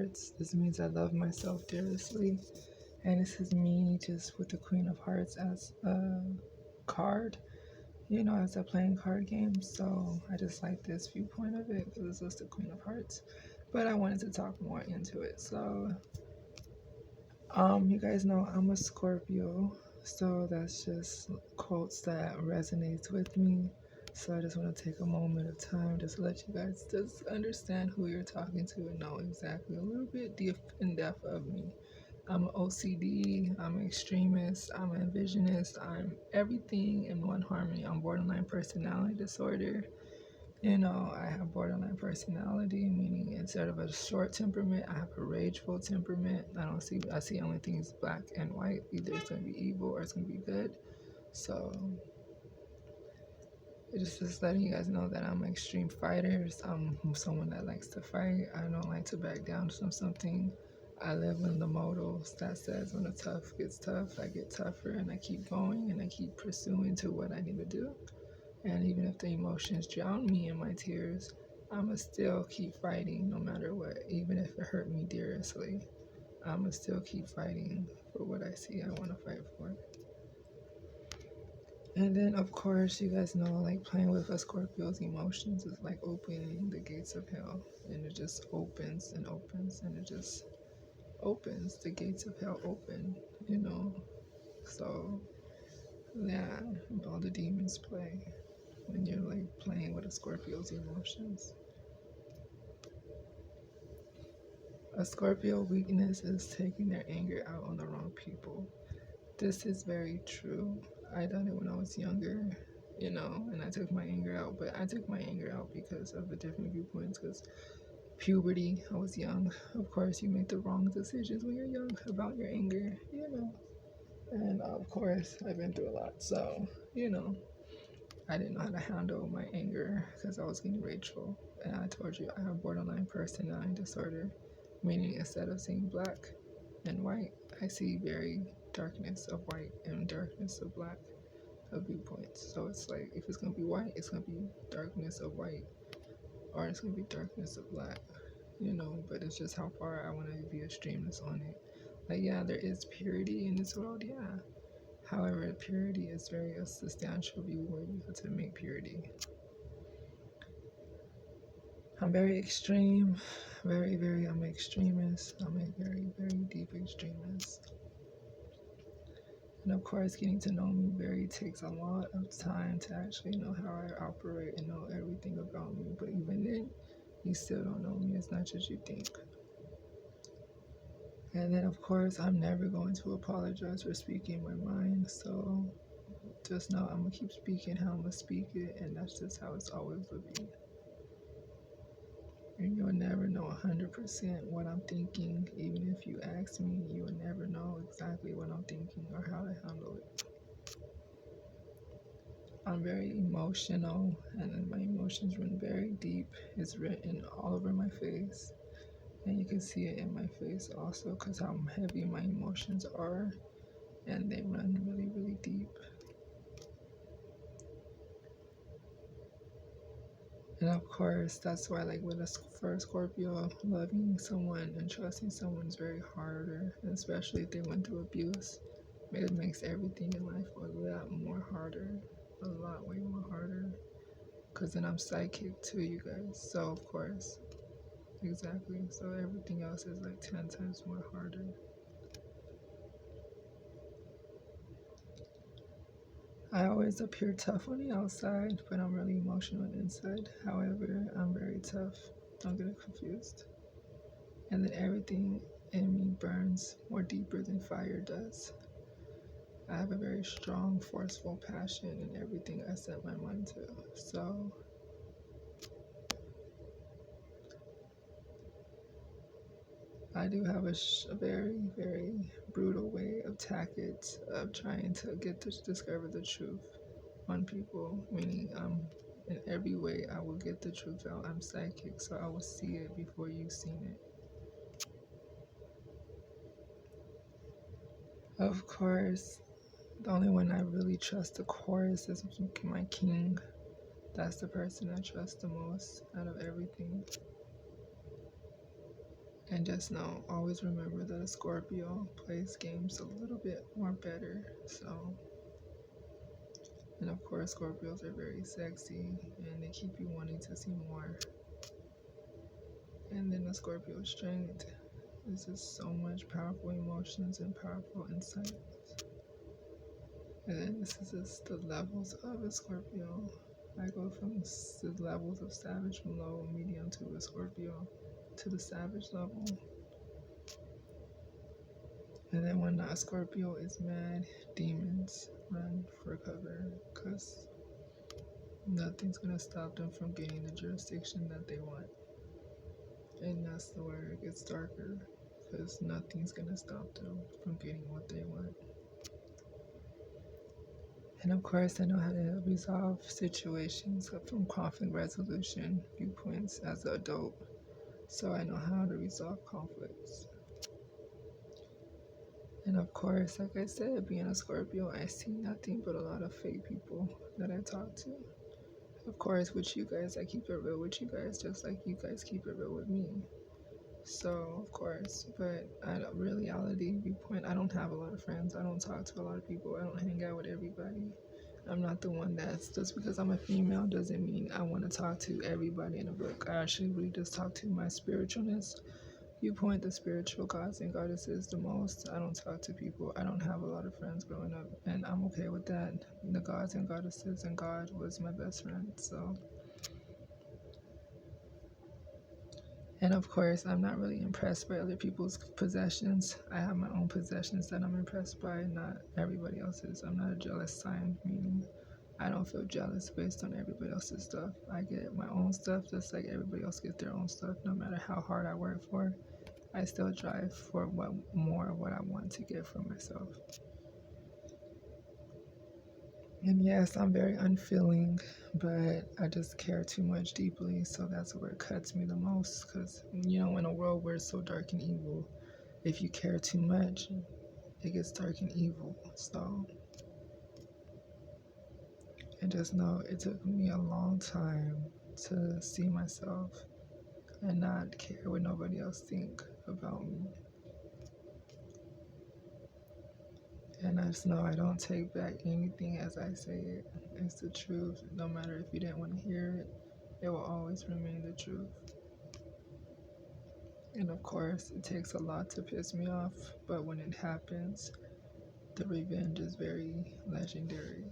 Hearts. This means I love myself dearly. And this is me just with the Queen of Hearts as a card, as a playing card game. So I just like this viewpoint of it because it's just the Queen of Hearts. But I wanted to talk more into it. So, you guys know I'm a Scorpio. So that's just quotes that resonates with me. So I just want to take a moment of time just to let you guys just understand who you're talking to and know exactly a little bit deep in depth of me. I'm an OCD, I'm an extremist, I'm an envisionist, I'm everything in one harmony. I'm borderline personality disorder. I have borderline personality, meaning instead of a short temperament, I have a rageful temperament. I see only things black and white. Either it's gonna be evil or it's gonna be good. So it's just letting you guys know that I'm an extreme fighter. I'm someone that likes to fight. I don't like to back down from something. I live in the modals that says when the tough gets tough, I get tougher and I keep going and I keep pursuing to what I need to do. And even if the emotions drown me in my tears, I'ma still keep fighting no matter what. Even if it hurt me dearly, I'ma still keep fighting for what I see I want to fight for. And then, of course, you guys know, like playing with a Scorpio's emotions is like opening the gates of hell, and it just opens and opens, and it just opens the gates of hell open. So, yeah, all the demons play when you're like playing with a Scorpio's emotions. A Scorpio weakness is taking their anger out on the wrong people. This is very true. I done it when I was younger, and I took my anger out, but I took my anger out because of the different viewpoints, because puberty, I was young. Of course, you make the wrong decisions when you're young about your anger. And of course, I've been through a lot, so, I didn't know how to handle my anger because I was getting rageful. And I told you I have borderline personality disorder, meaning instead of seeing black and white, I see very darkness of white and darkness of black of viewpoints. So it's like if it's gonna be white, it's gonna be darkness of white, or it's gonna be darkness of black. But it's just how far I want to be extremist on it. Like, yeah, there is purity in this world, yeah. However, purity is very a substantial view where you have to make purity. I'm very extreme, I'm an extremist. I'm a very, very deep extremist. And of course, getting to know me takes a lot of time to actually know how I operate and know everything about me. But even then, you still don't know me as much as you think. And then, of course, I'm never going to apologize for speaking my mind. So just know I'm going to keep speaking how I'm going to speak it. And that's just how it's always will be. And you'll never know 100% what I'm thinking. Even if you ask me, you will never know exactly what I'm thinking or how to handle it. I'm very emotional, and my emotions run very deep. It's written all over my face, and you can see it in my face also because how heavy my emotions are, and they run really, really deep. And of course, that's why, like for a Scorpio, loving someone and trusting someone is very harder, and especially if they went through abuse. It makes everything in life a lot more harder, a lot way more harder. Because then I'm psychic too, you guys. So, of course, exactly. So, everything else is like 10 times more harder. I always appear tough on the outside, but I'm really emotional on the inside. However, I'm very tough. Don't get it confused. And then everything in me burns more deeper than fire does. I have a very strong, forceful passion in everything I set my mind to. So, I do have a very, very brutal way of tactics of trying to discover the truth on people, meaning in every way I will get the truth out. I'm psychic, so I will see it before you've seen it. Of course, the only one I really trust, of course, is my king. That's the person I trust the most out of everything. And just know, always remember that a Scorpio plays games a little bit more better. So, and of course, Scorpios are very sexy and they keep you wanting to see more. And then the Scorpio strength is just so much powerful emotions and powerful insight. And then this is just the levels of a Scorpio. I go from the levels of savage from low, medium to a Scorpio to the savage level. And then when a Scorpio is mad, demons run for cover because nothing's going to stop them from gaining the jurisdiction that they want. And that's the where it gets darker because nothing's going to stop them from getting what they want. And of course, I know how to resolve situations from conflict resolution viewpoints as an adult. So I know how to resolve conflicts. And of course, like I said, being a Scorpio, I see nothing but a lot of fake people that I talk to. Of course, with you guys, I keep it real with you guys, just like you guys keep it real with me. So, of course, but at a reality viewpoint, I don't have a lot of friends. I don't talk to a lot of people. I don't hang out with everybody. I'm not the one that's just because I'm a female doesn't mean I want to talk to everybody in the book. I actually really just talk to my spiritualness viewpoint, the spiritual gods and goddesses the most. I don't talk to people. I don't have a lot of friends growing up, and I'm okay with that. The gods and goddesses and God was my best friend. So, and of course, I'm not really impressed by other people's possessions. I have my own possessions that I'm impressed by, not everybody else's. I'm not a jealous sign, meaning I don't feel jealous based on everybody else's stuff. I get my own stuff just like everybody else gets their own stuff, no matter how hard I work for it. I still drive for what I want to get for myself. And yes, I'm very unfeeling, but I just care too much deeply, so that's where it cuts me the most. Because in a world where it's so dark and evil, if you care too much, it gets dark and evil. So, and just know it took me a long time to see myself and not care what nobody else think about me. And I just know I don't take back anything as I say it. It's the truth. No matter if you didn't want to hear it, it will always remain the truth. And of course, it takes a lot to piss me off, but when it happens, the revenge is very legendary.